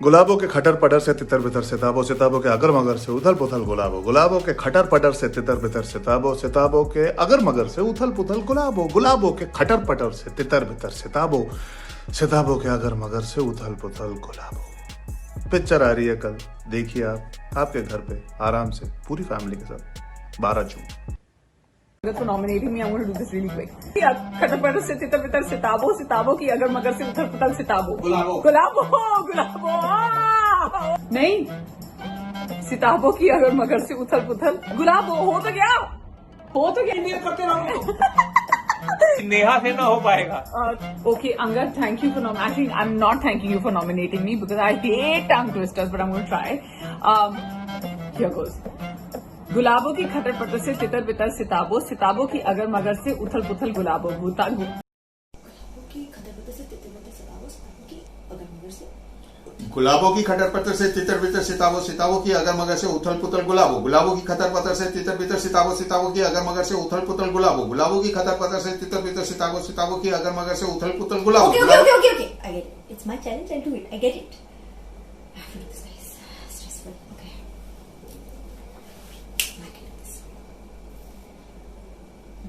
गुलाबों के खटर पटर से तितर बितर सिताबों, सिताबों के अगर मगर से उथल पुथल गुलाबों, गुलाबों के खटर पटर से तितर बितर सिताबों, सिताबों के अगर मगर से उथल पुथल गुलाबों, गुलाबों के खटर पटर से तितर बितर सिताबों, सिताबों के अगर मगर से उथल पुथल गुलाबों। पिक्चर आ रही है कल, देखिए आप आपके घर पे आराम से पूरी फैमिली के साथ 12 जून। For nominating me, I want to do this really quick. खटर से तितर बितर सिताबों, सिताबों की अगर मगर से उथल पुथल सिताबों, गुलाबों गुलाबों गुलाबों नहीं, सिताबों की अगर मगर से उथल पुथल गुलाबों। हो तो गया इंडिया करते रहो। नेहा से ना हो पाएगा। Okay, Angad, thank you for nominating. I'm not thanking you for nominating me because I hate tongue twisters, but I'm going to try. Here goes. गुलाबों की खटर पटर से तितर बितर सिताबों, सिताबों की अगर मगर से उथल पुथल गुलाबों। गुलाबों की खटर पतर से तितर बितर सिताबों, सिताबों की अगर मगर से उथल पुथल गुलाबों, गुलाबों की खतर पतर से तितर बितर सिताबों, सिताबों की अगर मगर से उथल पुथल गुलाबों, गुलाबों की खतर पतर से तितर बितर सिताबों, सिताबों की अगर मगर से उथल पुथल गुलाबों। Okay. I get it. It's my challenge. I'll do it. I get it. I have to do this, guys. Stressful. Okay. I can do this.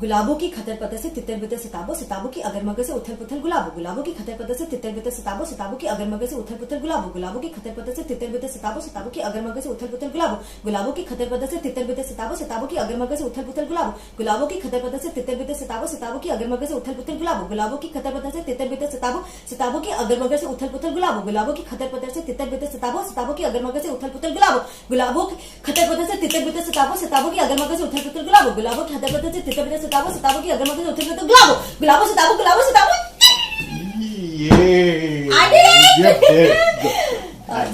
गुलाबों की खतर पतर से तितर बितर सिताबों, सिताबों की अगर मगर से उथल पुथल गुलाबों, गुलाबों की खतर पतर से तितर बितर सिताबों, सिताबों की अगर मगर से उथल पुथल गुलाबों, गुलाबों की खतर पतर से तितर बितर सिताबों, सिताबों की अगर मगर से उथल पुथल गुलाबों, गुलाबों की खतर पतर से तितर बितर सिताबों, सिताबों की अगर मगर से उथल पुथल गुलाबों, गुलाबों की खतर पतर से तितर बितर सिताबों, सिताबों की अगर मगर से उथल पुथल गुलाबों, गुलाबों की खतर पतर से तितर बितर सिताबों, सिताबों की अगर मगर से उथल पुथल गुलाबों, गुलाबों की खतर पतर से तितर बितर सिताबों, सिताबों की अगर मगर से उथल पुथल गुलाबों, गुलाबों की खतर पतर से तितर बितर सिताबों, सिताबों की अगर मगर से उथल पुथल गुलाबों, गुलाबों की खतर पतर से तितर बितर सिताबों, सिताबों की अगर मगर से उथल पुथल गुलाबों, गुलाबों सिताबों, गुलाबों सिताबों।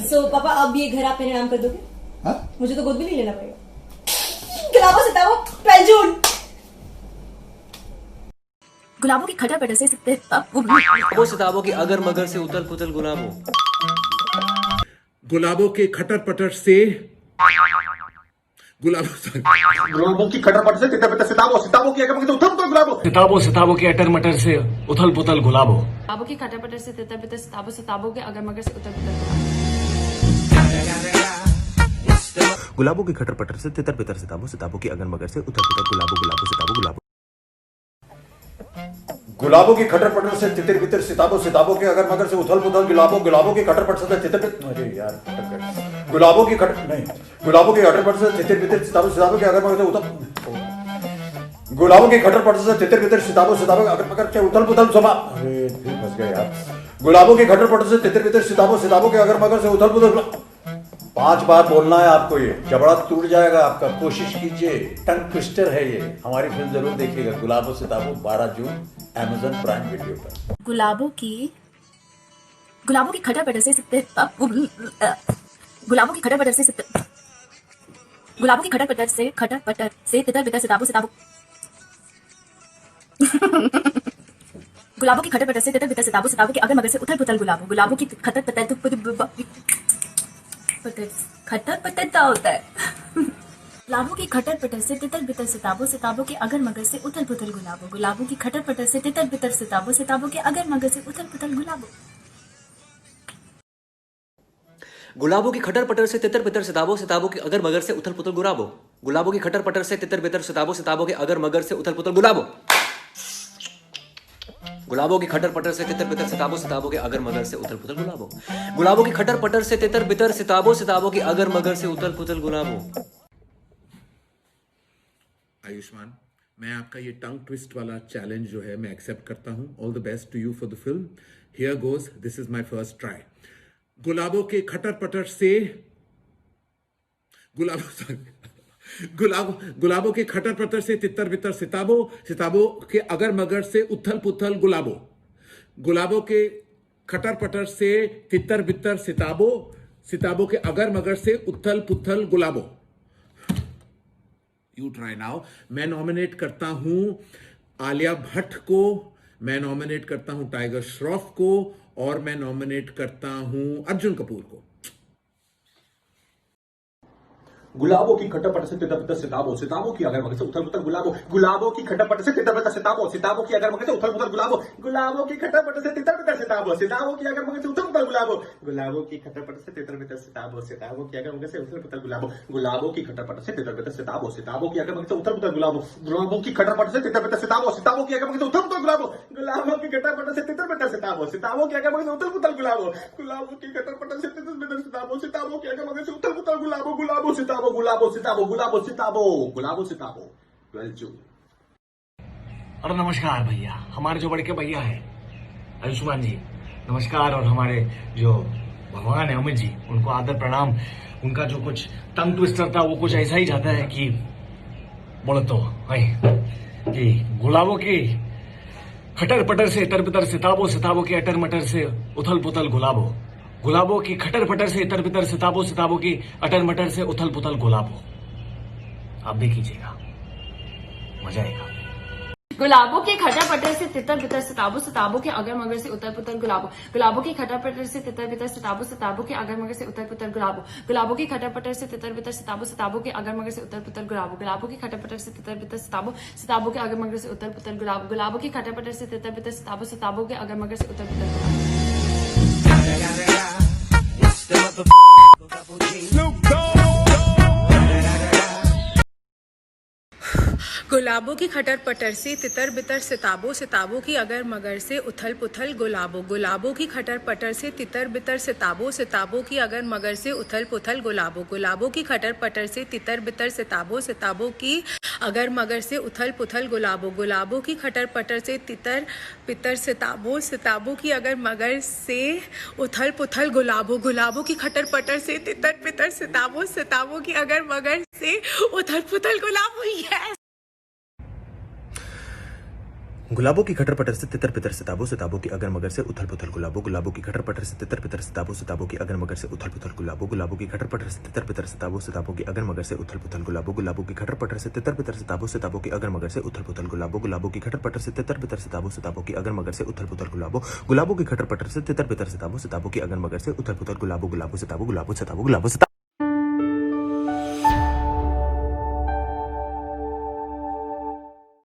सो पापा अब ये घर आप मेरे नाम कर दोगे? हाँ? मुझे तो गोद भी नहीं लेना पड़ेगा। गुलाबों सिताबों 12 जून। गुलाबों की खटर पटर से वो सिताबों की अगर मगर से उथल पुथल गुलाबों, गुलाबों के खटर पटर से गुलाबों की खटर पटर से तितर बितर सिताबों, सिताबों की अगर मगर से उथल पुथल गुलाबों, सिताबों सिताबों के अटर मटर से उथल पुथल गुलाबों, गुलाबों की खटर पटर से तितर बितर सिताबों, सिताबों के अगर मगर से उथल पुथल गुलाबों की खटर पटर से तितर बितर सिताबों, सिताबों की अगर मगर से उथल पुथल गुलाबों, गुलाबों सिताबों गुलाबों। गुलाबों की खटर पटर से तितर बितर सिताबों, सिताबों के अगर मगर से उथल पुथल गुलाबों, गुलाबों की खटर पटर से तितर बितर, अरे यार गुलाबों की खटर नहीं, गुलाबों की खटर पटर से तितर बितर सिताबों, सिताबों के अगर मगर से उथल, गुलाबों की खटर पटर से तितर बितर सिताबों, सिताबों के अगर मगर से उथल पुथल सुबह, अरे फिर फंस गया यार। गुलाबों की खटर पटर से तितर बितर सिताबों, सिताबों के अगर मगर से उथल पुथल। 5 बार बोलना है आपको, ये जबड़ा टूट जाएगा आपका, कोशिश कीजिए। टंग ट्विस्टर है ये। हमारी फिल्म जरूर देखिएगा, गुलाबों सिताबों 12 जून Amazon प्राइम वीडियो पर। गुलाबों की खटर पटर से गुलाबों की खटर पटर से गुलाबों की खटर पटर से तितर बितर सिताबों, सिताबों गुलाबों की खटर पटर से तितर बितर सिताबों, सिताबों के अगर मगर से उथल पुथल गुलाबों, गुलाबों की खटर पटर क्या होता है? गुलाबों की खटर पटर से तितर बितर सिताबों, सिताबों के अगर मगर से उथल पुथल गुलाबों, गुलाबों की खटर पटर से तितर बितर सिताबों, सिताबों के अगर मगर से उथल पुथल गुलाबों। गुलाबों की खटर पटर से तितर बितर सिताबों, सिताबों की अगर मगर से उथल पुथल गुलाबों, गुलाबों की खटर पटर से तितर बितर सिताबों, सिताबों के अगर मगर से उथल पुथल गुलाबों, गुलाबों की खटर पटर से तितर बितर सिताबों, सिताबों के अगर मगर से उथल पुथल गुलाबों, गुलाबों की खटर पटर से तितर बितर सिताबों, सिताबों की अगर मगर से उथल पुथल गुलाबों। आयुष्मान, मैं आपका ये टंग ट्विस्ट वाला चैलेंज जो है मैं एक्सेप्ट करता हूं। All the best to you for the film. Here goes, this is my first try. गुलाबों के खटर पटर से गुलाबों के खटर पटर से तितर बितर सिताबों, सिताबों के अगर मगर से उथल पुथल गुलाबों, गुलाबों के खटर पटर से तितर बितर सिताबों, सिताबों के अगर मगर से उथल पुथल गुलाबों। You try now. मैं नॉमिनेट करता हूं आलिया भट्ट को, मैं नॉमिनेट करता हूं टाइगर श्रॉफ को, और मैं नॉमिनेट करता हूं अर्जुन कपूर को। गुलाबों की खटर पटर से तितर बितर सिताबों सिताबों की अगर मगर से उथल पुथल गुलाबों गुलाबों की खटर पटर से तितर बितर सिताबों सिताबों की अगर मगर से उथल पुथल गुलाबों गुलाबों की खटर पटर से तितर बितर सिताबों सिताबों की अगर मगर से उथल पुथल गुलाबों गुलाबों की खटर पटर से तितर बितर सिताबों सिताबों की अगर मगर से उथल पुथल गुलाबों गुलाबों की खटर पटर से तितर बितर सिताबों सिताबों की अगर मगर से उथल पुथल गुलाबों गुलाबों की खटर पटर से तितर बितर सिताबों सिताबों की अगर मगर से उथल पुथल गुलाबों गुलाबों की खटर पटर से तितर बितर सिताबों सिताबों की अगर मगर से उथल पुथल गुलाबों गुलाबों की खटर पटर से तितर बितर सिताबों सिताबों की अगर मगर से उथल पुथल गुलाबों गुलाबों सिताबों गुलाबों सिताबों गुलाबों सिताबों गुलाबों सिताबों 12 जून। और नमस्कार भैया, हमारे जो बड़े के भैया है आयुष्मान जी, नमस्कार। और हमारे जो भगवान है अमित जी, उनको आदर प्रणाम। उनका जो कुछ टंग ट्विस्टर था वो कुछ ऐसा ही जाता है कि बोले तो कि गुलाबों की खटर पटर से इतर बितर सिताबों सिताबों की अटर मटर से उथल पुथल गुलाबों गुलाबों की खटर पटर से इतर बितर सिताबों सिताबों की अटर मटर से उथल पुथल गुलाबों। आप भी कीजिएगा, मजा आएगा। गुलाबों के खटर पटर से तितर बितर सिताबों सिताबों के अगर मगर से उतर पुतर गुलाबों गुलाबों की खटर पटर से तितर बितर सिताबों सिताबों के अगर मगर से उतर पुतर गुलाबों गुलाबों की खटर पटर से तितर बितर सिताबों सिताबों के अगर मगर से उतर पुतर गुलाबों गुलाबों की खटर पटर से तितर बितर सिताबों सिताबों के अगर मगर से उतर पुतर गुलाबों गुलाबों की खटर पटर से तितर बितर सिताबों सिताबों के अगर मगर से उतर पुतर गुलाबों की खटर पटर से तितर बितर सिताबों सिताबों की अगर मगर से उथल पुथल गुलाबों गुलाबों की खटर पटर से तितर बितर सिताबों सिताबों की अगर मगर से उथल पुथल गुलाबों गुलाबों की खटर पटर से तितर बितर सिताबों सिताबों की अगर मगर से उथल पुथल गुलाबों गुलाबों की खटर पटर से तितर बितर सिताबों सिताबों की अगर मगर से उथल पुथल गुलाबों गुलाबों की खटर पटर से तितर बितर सिताबों सिताबों की अगर मगर से उथल पुथल गुलाबों। यस। गुलाबों की खटर पटर से तितर बितर सिताबों सिताबों की अगर मगर से उथल पुथल गुलाबों गुलाबों की खटर पटर से तितर बितर सिताबों सिताबों की अगर मगर से उथल पुथल गुलाबों गुलाबों की खटर पटर से तितर बितर सिताबों सिताबों की अगर मगर से उथल पुथल गुलाबों गुलाबों की खटर पटर से तितर बितर सिताबों सिताबों की अगर मगर से उथल पुथल गुलाबों गुलाबों की खटर पटर से तितर बितर सिताबों सिताबों की अगर मगर से उथल पुथल गुलाबों गुलाबों की खटर पटर से तितर बितर सिताबों सिताबों की अगर मगर से उथल पुथल गुलाबों गुलाबों सिताबों गुलाबों सिताबों गुलाबों सिताबों।